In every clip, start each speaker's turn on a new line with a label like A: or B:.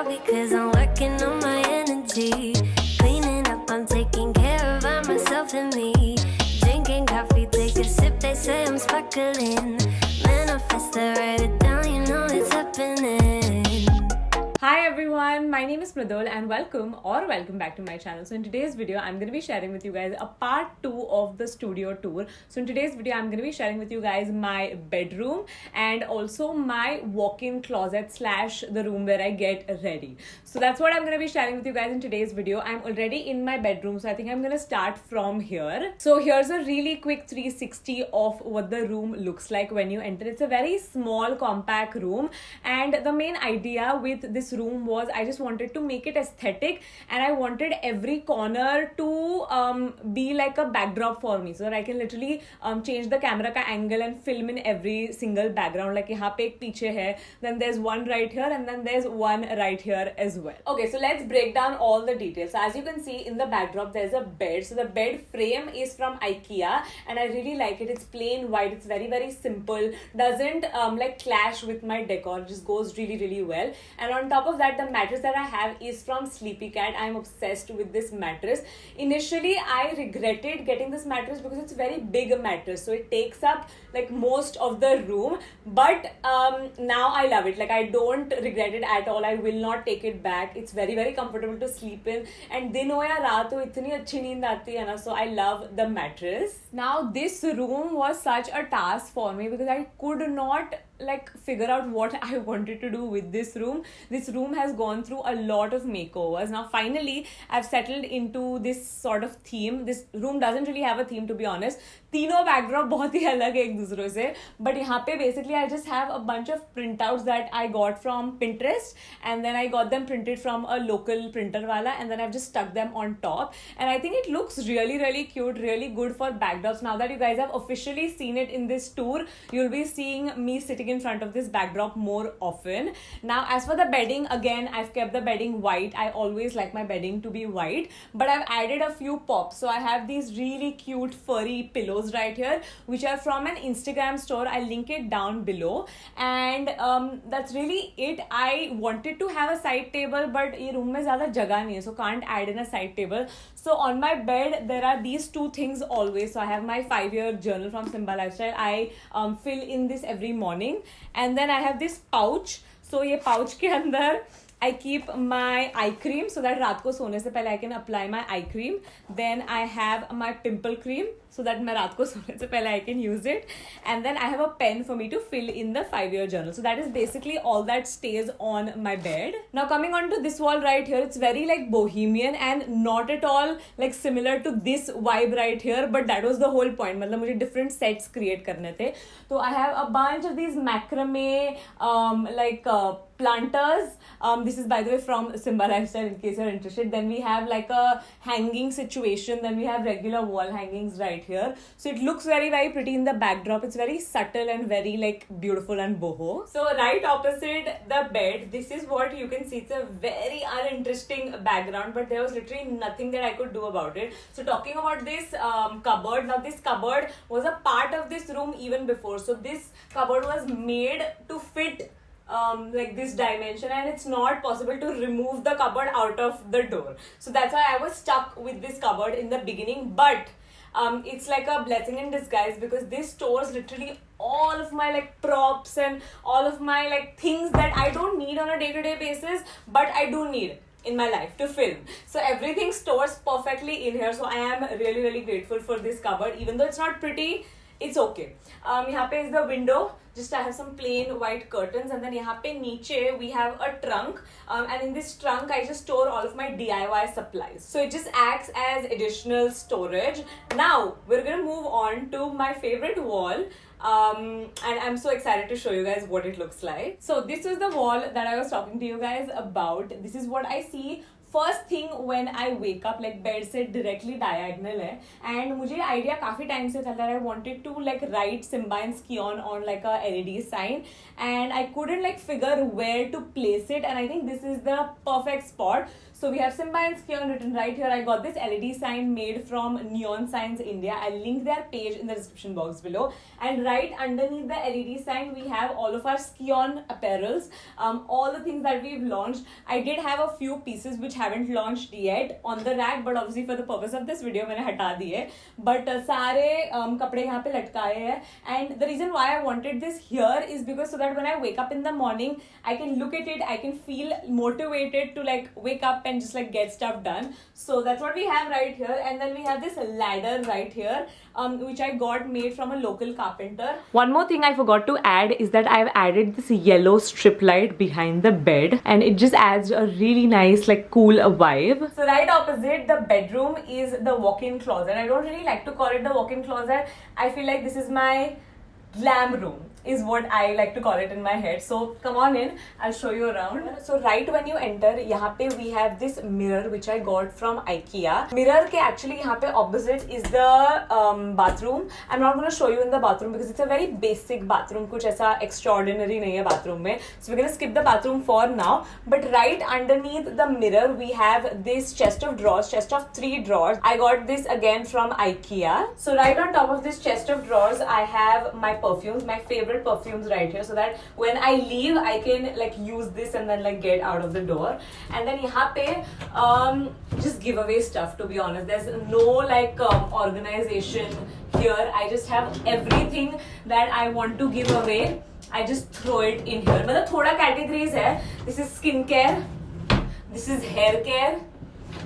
A: because I'm working on my energy. Cleaning up, I'm taking care of myself and me. Drinking coffee, take a sip, they say I'm sparkling. Manifest it, write it down, you know it's happening.
B: Hi everyone, my name is Mridul and welcome back to my channel. So in today's video, I'm going to be sharing with you guys a part 2 of the studio tour. So in today's video, I'm going to be sharing with you guys my bedroom and also my walk-in closet slash the room where I get ready. So that's what I'm going to be sharing with you guys in today's video. I'm already in my bedroom, so I think I'm going to start from here. So here's a really quick 360 of what the room looks like when you enter. It's a very small, compact room, and the main idea with this room was I just wanted to make it aesthetic, and I wanted every corner to be like a backdrop for me, so that I can literally change the camera ka angle and film in every single background. Like यहाँ पे एक पीछे है, then there's one right here, and then there's one right here as well. Okay, so let's break down all the details. So as you can see in the backdrop, there's a bed. So the bed frame is from IKEA, and I really like it. It's plain white. It's very simple. Doesn't like clash with my decor. It just goes really well. And on top of that, the mattress that I have is from Sleepy Cat. I'm obsessed with this mattress. Initially, I regretted getting this mattress because it's a very big mattress, so it takes up like most of the room. But now I love it. Like, I don't regret it at all. I will not take it back. It's very comfortable to sleep in, and दिन हो या रात हो इतनी अच्छी नींद आती है ना. So I love the mattress. Now this room was such a task for me because I could not like figure out what I wanted to do with this room. This room has gone through a lot of makeovers. Now finally I've settled into this sort of theme. This room doesn't really have a theme, to be honest. तीनों backdrop बहुत ही अलग है एक दूसरे से, but यहाँ पे basically I just have a bunch of printouts that I got from Pinterest, and then I got them printed from a local printer wala, and then I've just stuck them on top, and I think it looks really cute, really good for backdrops. Now that you guys have officially seen it in this tour, you'll be seeing me sitting in front of this backdrop more often. Now as for the bedding, again I've kept the bedding white. I always like my bedding to be white, but I've added a few pops. So I have these really cute furry pillows right here, which are from an Instagram store. I'll link it down below, and that's really it. I wanted to have a side table, but ये room में ज़्यादा जगह नहीं है, so can't add in a side table. So on my bed there are these two things always. So I have my 5-year journal from Simba Lifestyle. I fill in this every morning, and then I have this pouch. So ये pouch के अंदर I keep my eye cream, so that रात को सोने से पहले I can apply my eye cream. Then I have my pimple cream, so that मैं रात को सोने से पहले I can use it. And then I have a pen for me to fill in the 5-year journal. So that is basically all that stays on my bed. Now coming on to this wall right here, it's very like bohemian and not at all like similar to this vibe right here, but that was the whole point. मतलब मुझे different sets create करने थे. So I have a bunch of these macrame planters. This is by the way from Simba Lifestyle in case you're interested. Then we have like a hanging situation. Then we have regular wall hangings right here. So it looks very pretty in the backdrop. It's very subtle and very like beautiful and boho. So right opposite the bed, this is what you can see. It's a very uninteresting background, but there was literally nothing that I could do about it. So talking about this cupboard, now this cupboard was a part of this room even before. So this cupboard was made to fit like this dimension, and it's not possible to remove the cupboard out of the door. So that's why I was stuck with this cupboard in the beginning, but it's like a blessing in disguise because this stores literally all of my like props and all of my like things that I don't need on a day-to-day basis, but I do need in my life to film. So everything stores perfectly in here. So I am really grateful for this cupboard. Even though it's not pretty, it's okay. यहाँ पे is the window. Just I have some plain white curtains, and then यहाँ पे नीचे we have a trunk, and in this trunk I just store all of my DIY supplies. So it just acts as additional storage. Now we're gonna move on to my favorite wall. And I'm so excited to show you guys what it looks like. So this was the wall that I was talking to you guys about. This is what I see first thing when I wake up, like bed से directly diagonal है, and मुझे idea काफी time से था that I wanted to like write Simba and Skion on like a LED sign, and I couldn't like figure where to place it, and I think this is the perfect spot. So we have Simba and Skion written right here. I got this LED sign made from Neon Signs India. I'll link their page in the description box below. And right underneath the LED sign, we have all of our Skion apparels, all the things that we've launched. I did have a few pieces which haven't launched yet on the rack, but obviously for the purpose of this video, मैंने हटा दिए. But सारे कपड़े यहाँ पे लटकाए हैं. And the reason why I wanted this here is because so that when I wake up in the morning, I can look at it, I can feel motivated to like wake up and just like get stuff done. So that's what we have right here. And then we have this ladder right here, which I got made from a local carpenter. One more thing I forgot to add is that I've added this yellow strip light behind the bed, and it just adds a really nice like cool vibe. So right opposite the bedroom is the walk-in closet. I don't really like to call it the walk-in closet. I feel like this is my glam room is what I like to call it in my head. So come on in, I'll show you around. So right when you enter, यहाँ पे we have this mirror which I got from IKEA. Mirror के actually यहाँ पे opposite is the bathroom. I'm not going to show you in the bathroom because it's a very basic bathroom. कुछ ऐसा extraordinary नहीं है bathroom में. So we're going to skip the bathroom for now. But right underneath the mirror, we have this chest of drawers, chest of 3 drawers. I got this again from IKEA. So right on top of this chest of drawers, I have my perfumes, my favorite perfumes right here, so that when I leave I can like use this and then like get out of the door. And then यहाँ पे just giveaway stuff, to be honest. There's no like organization here. I just have everything that I want to give away. I just throw it in here. मतलब थोड़ा categories है. This is skincare, this is hair care,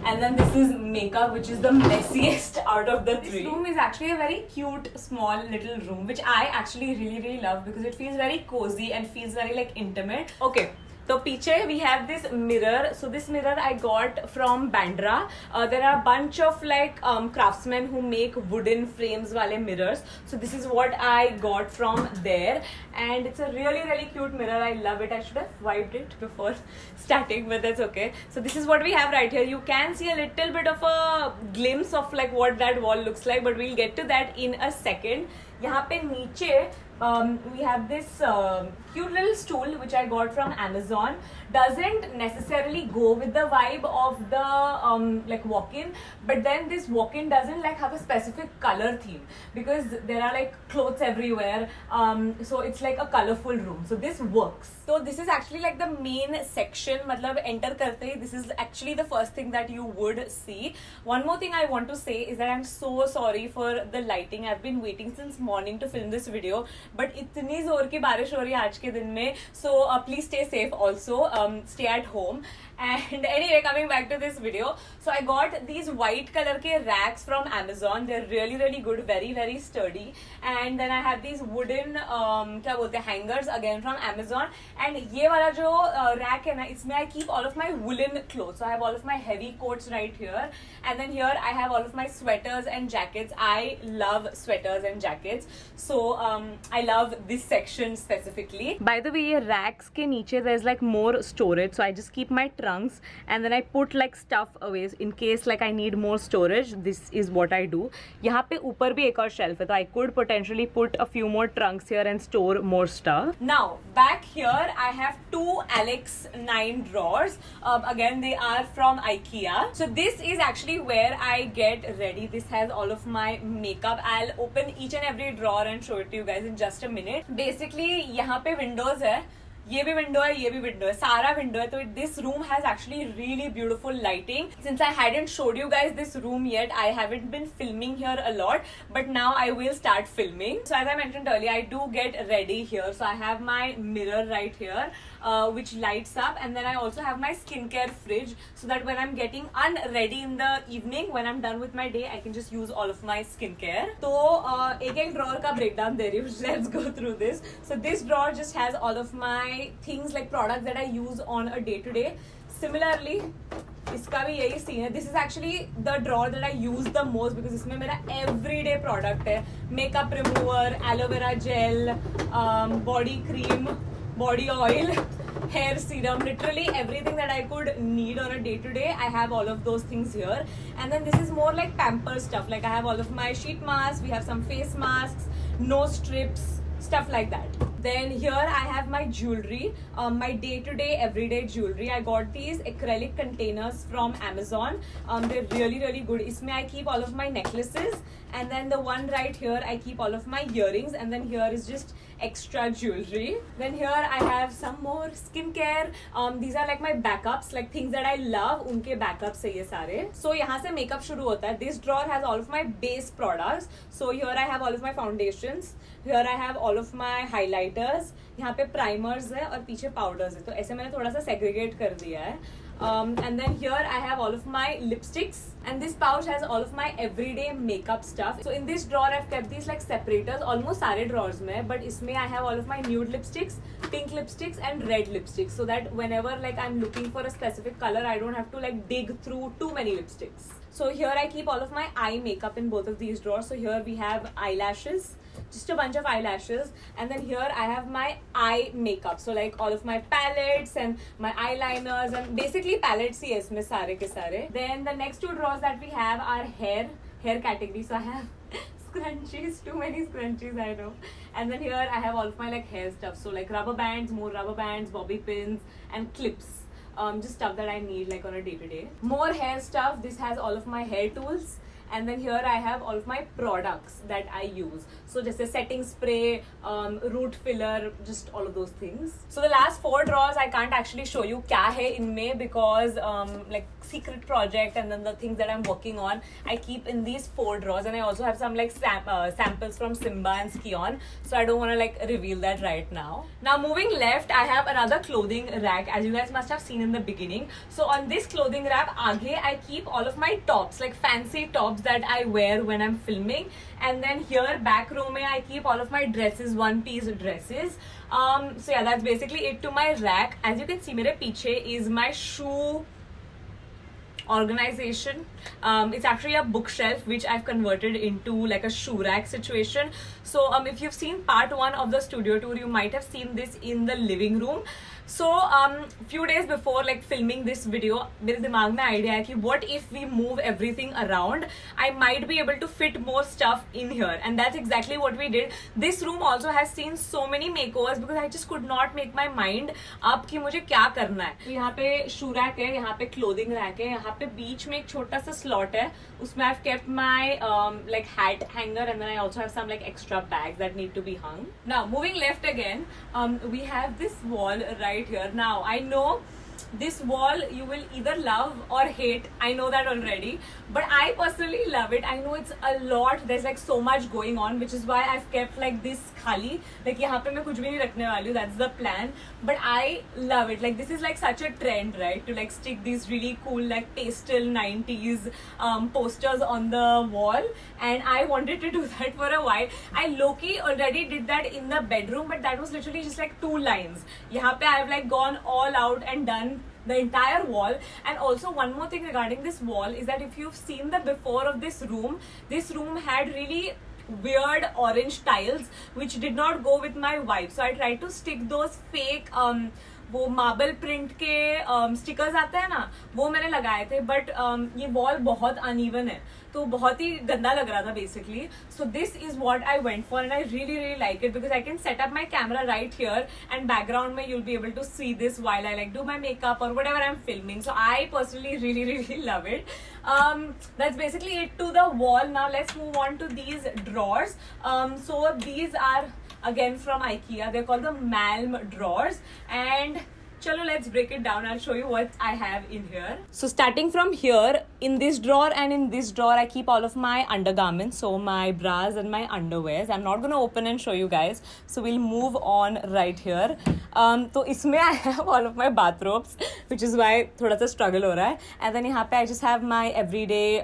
B: and then this is makeup, which is the messiest out of the 3. This room is actually a very cute small little room, which I actually really love because it feels very cozy and feels very like intimate. Okay, so पीछे we have this mirror. So this mirror I got from Bandra. There are a bunch of like craftsmen who make wooden frames वाले mirrors. So this is what I got from there, and it's a really cute mirror. I love it. I should have wiped it before starting, but that's okay. So this is what we have right here. You can see a little bit of a glimpse of like what that wall looks like, but we'll get to that in a second. यहाँ पे नीचे we have this cute little stool which I got from Amazon. Doesn't necessarily go with the vibe of the like walk-in, but then this walk-in doesn't like have a specific color theme because there are like clothes everywhere, so it's like a colorful room, so this works. So this is actually like the main section. मतलब enter करते ही this is actually the first thing that you would see. One more thing I want to say is that I'm so sorry for the lighting. I've been waiting since morning to film this video, but इतनी जोर की बारिश हो रही है आज के दिन में, so please stay safe also, stay at home. And anyway, coming back to this video, so I got these white color के racks from Amazon. They're really good, very sturdy. And then I have these wooden क्या बोलते हैं hangers again from Amazon. And ये वाला जो rack है ना, इसमें I keep all of my woolen clothes. So I have all of my heavy coats right here, and then here I have all of my sweaters and jackets. I love sweaters and jackets, so I love this section specifically. By the way, ये racks के नीचे there's like more storage, so I just keep my trunks and then I put like stuff away in case like I need more storage. This is what I do. यहाँ पे ऊपर भी एक और shelf है, so I could potentially put a few more trunks here and store more stuff. Now back here I have 2 Alex 9 drawers. Again, they are from IKEA. So this is actually where I get ready. This has all of my makeup. I'll open each and every drawer and show it to you guys in just a minute. Basically यहाँ पे windows है, ये भी window है, ये भी window है, सारा विंडो है. तो this room has actually really beautiful lighting. Since I hadn't showed you guys this room yet, I haven't been filming here a lot, but now I will start filming. So as I mentioned earlier, I do get ready here. So I have my mirror right here which lights up, and then I also have my skincare fridge, so that when I'm getting unready in the evening, when I'm done with my day, I can just use all of my skincare. So एक drawer का breakdown दे रही हूँ. Let's go through this. So this drawer just has all of my things like products that I use on a day to day. Similarly, इसका भी यही scene है. This is actually the drawer that I use the most because इसमें मेरा everyday product है. Makeup remover, aloe vera gel, body cream, body oil, hair serum, literally everything that I could need on a day to day. I have all of those things here. And then this is more like pamper stuff. Like I have all of my sheet masks, we have some face masks, nose strips, stuff like that. Then here I have my jewelry, my day-to-day everyday jewelry. I got these acrylic containers from Amazon. They're really good. Isme I keep all of my necklaces, and then the one right here I keep all of my earrings, and then here is just extra jewelry. Then here I have some more skincare. These are like my backups, like things that I love, unke backups hai ye sare. So yahan se makeup shuru hota hai. This drawer has all of my base products. So here I have all of my foundations. Here I have all of my highlighters. यहाँ पे primers है और पीछे powders है. तो ऐसे मैंने थोड़ा सा segregate कर दिया है. And then here I have all of my lipsticks, and this pouch has all of my everyday makeup stuff. So in this drawer I've kept these like separators, almost सारे drawers में, but इसमें I have all of my nude lipsticks, pink lipsticks and red lipsticks, so that whenever like I'm looking for a specific color I don't have to like dig through too many lipsticks. So here I keep all of my eye makeup in both of these drawers. So here we have eyelashes, just a bunch of eyelashes, and then here I have my eye makeup, so like all of my palettes and my eyeliners, and basically palettes hi hai isme sare ke sare. Then the next two drawers that we have are hair category, so I have scrunchies, too many scrunchies, I know. And then here I have all of my like hair stuff, so like rubber bands, more rubber bands, bobby pins and clips. Just stuff that I need like on a day-to-day. More hair stuff. This has all of my hair tools. And then here I have all of my products that I use. So just a setting spray, root filler, just all of those things. So the last four drawers I can't actually show you kya hai inme, because like secret project and then the things that I'm working on I keep in these four drawers, and I also have some like samples from Simba and Skion, so I don't want to like reveal that right now. Now moving left, I have another clothing rack, as you guys must have seen in the beginning. So on this clothing rack aage I keep all of my tops, like fancy tops that I wear when I'm filming. And then here back row mein I keep all of my dresses, one piece dresses. So yeah, that's basically it to my rack. As you can see, mere piche is my shoe organization. It's actually a bookshelf which I've converted into like a shoe rack situation. So if you've seen part 1 of the studio tour, you might have seen this in the living room. So few days before like filming this video, मेरे दिमाग में idea है कि what if we move everything around, I might be able to fit more stuff in here, and that's exactly what we did. This room also has seen so many makeovers because I just could not make my mind up कि मुझे क्या करना है. तो यहाँ पे shoe rack है, यहाँ पे clothing rack है, यहाँ पे बीच में एक छोटा सा slot है, उसमें I've kept my like hat hanger, and then I also have some like extra bags that need to be hung. Now moving left again, we have this wall right here. Now I know this wall you will either love or hate, I know that already, but I personally love it. I know it's a lot, there's like so much going on, which is why I've kept like this khali, like यहाँ पे मैं कुछ भी नहीं रखने वाली हूँ, that's the plan. But I love it, like this is like such a trend, right, to like stick these really cool like pastel 90s posters on the wall, and I wanted to do that for a while. I low-key already did that in the bedroom, but that was literally just like 2 lines. यहाँ पे I've like gone all out and done the entire wall. And also one more thing regarding this wall is that if you've seen the before of this room had really weird orange tiles which did not go with my vibe, so I tried to stick those fake वो marble print के stickers आते हैं ना, वो मैंने लगाए थे, but ये वॉल बहुत अनइवन है तो बहुत ही गंदा लग रहा था basically. So this is what I went for, and I really like it because I can set up my camera right here, and background में you'll be able to see this while I like do my makeup or whatever I'm filming. So I personally really love it. That's basically it to the wall. Now let's move on to these drawers. So these are again from IKEA. They're called the Malm drawers, and chalo, let's break it down. I'll show you what I have in here. So starting from here, in this drawer and in this drawer, I keep all of my undergarments, so my bras and my underwears. I'm not going to open and show you guys, so we'll move on right here. So इसमें I have all of my bathrobes, which is why थोड़ा सा struggle हो रहा है. And then यहाँ पे I just have my everyday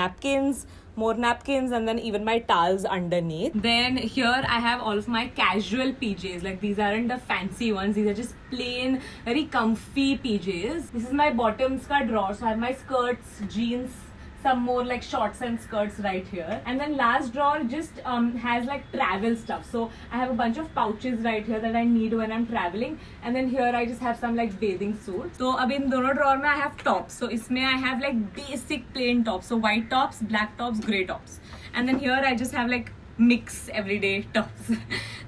B: napkins, more napkins, and then even my towels underneath. Then here I have all of my casual PJs, like these aren't the fancy ones, these are just plain very comfy PJs. This is my bottoms ka drawer, so I have my skirts, jeans, some more like shorts and skirts right here. And then last drawer just has like travel stuff. So I have a bunch of pouches right here that I need when I'm traveling. And then here I just have some like bathing suits. So अब इन दोनों drawer में I have tops. So इसमें I have like basic plain tops. So white tops, black tops, grey tops. And then here I just have like mix everyday tops.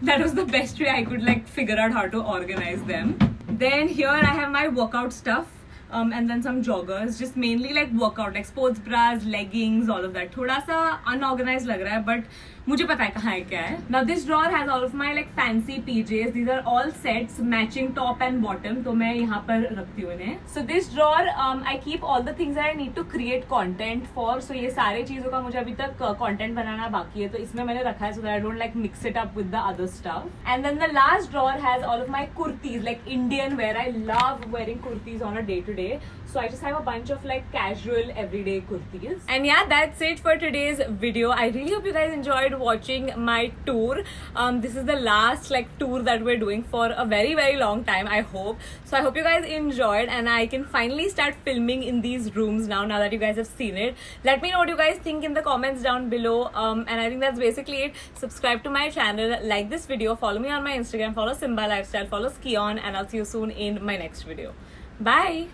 B: That was the best way I could like figure out how to organize them. Then here I have my workout stuff. And then some joggers, just mainly like workout, like sports bras, leggings, all of that. थोड़ा सा unorganized लग रहा है, but मुझे पता है कहाँ है क्या है. Now this drawer has all of my like fancy PJs. These are all sets, matching top and bottom. तो मैं यहाँ पर रखती हूँ इन्हें. So this drawer, I keep all the things that I need to create content for. So ये सारे चीजों का मुझे अभी तक content बनाना बाकी है. तो इसमें मैंने रखा है so that I don't like mix it up with the other stuff. And then the last drawer has all of my kurtis, like Indian wear. I love wearing kurtis on a day-to-day. So I just have a bunch of like casual everyday kurtis. And yeah, that's it for today's video. I really hope you guys enjoyed watching my tour. This is the last like tour that we're doing for a very long time, I hope. So I hope you guys enjoyed and I can finally start filming in these rooms now that you guys have seen it. Let me know what you guys think in the comments down below. And I think that's basically it. Subscribe to my channel, like this video, follow me on my Instagram, follow Simba Lifestyle, follow Skion, and I'll see you soon in my next video. Bye!